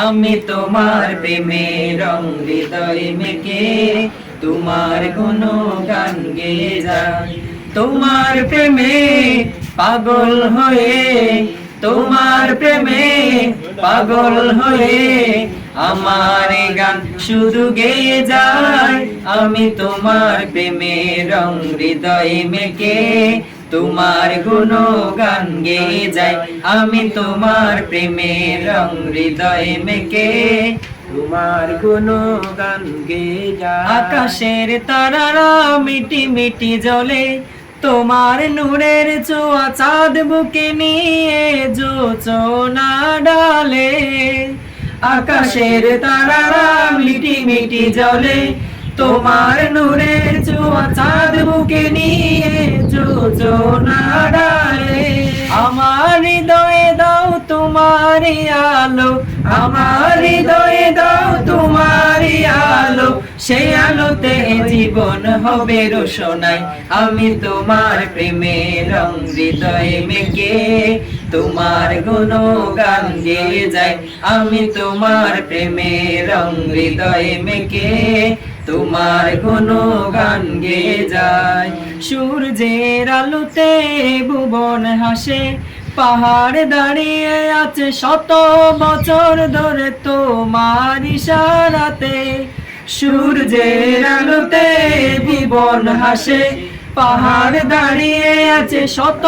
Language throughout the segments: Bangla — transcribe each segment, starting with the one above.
আমি তোমার প্রেমে রং হৃদয় মেকে তোমার গুণগান গেয়ে যাই। তোমার প্রেমে পাগল হয়ে, তোমার প্রেমে পাগল হয়ে আমার গান শুধু গেয়ে যায়। আমি তোমার প্রেমে রং হৃদয় মেকে তোমার গুণগান গেয়ে যাই। আমি তোমার প্রেমে রং হৃদয় মেকে তোমার গুণগান গেয়ে যাই। আকাশের তারারা মিটি মিটি জ্বলে তোমার নূরের ছোঁয়া চাঁদ বুকে নিয়ে জোছনা ডালে। আকাশের তারারা মিটি মিটি জ্বলে তোমার নূরের ছোঁয়া চাঁদ বুকে নিয়ে জোছনা ডালে। আমার হৃদয়ে দাও তোমারই আলো, আমার হৃদয়ে দাও তোমারই আলো, সেই আলোতে জীবন হবে রোশনাই। আমি তোমার প্রেমে রং হৃদয়ে মেকে তোমার গুণগান গেয়ে যাই। আমি তোমার প্রেমে রং হৃদয়ে মেকে তোমার গুণগান গেয়ে যাই। সূর্যের আলোতে ভুবন হাসে, পাহাড় দাঁড়িয়ে আছে শত বছর ধরে তোমার ইশারাতে। সূর্যের আলোতে ভুবন হাসে, পাহাড় দাঁড়িয়ে আছে শত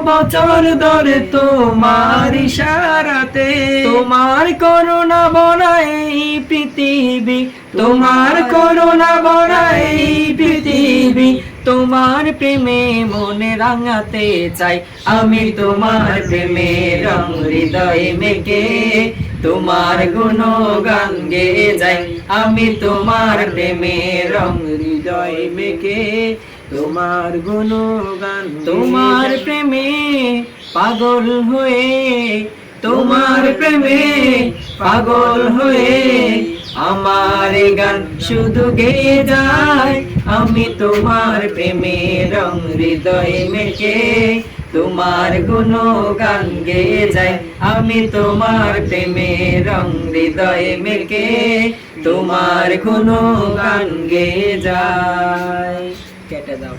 বছর ধরে তোমার ইশারাতে। তোমার করুণা ভরা এই পৃথিবী, তোমার করুণা ভরা এই পৃথিবী, তোমার প্রেমে মনে রাঙাতে চাই। আমি তোমার প্রেমে রং হৃদয় মেকে তোমার গুণগান গেয়ে যাই। আমি তোমার প্রেমে রং হৃদয় মেকে তোমার গুণগান। তোমার প্রেমে পাগল হয়ে, তোমার প্রেমে পাগল হয়ে আমার গান শুধু গেয়ে যায়। আমি তোমার প্রেমে রং হৃদয় মেকে তোমার গুণগান গেয়ে যাই। আমি তোমার প্রেমে রং হৃদয় মেকে তোমার গুণগান গেয়ে যাই। কেটে দাও।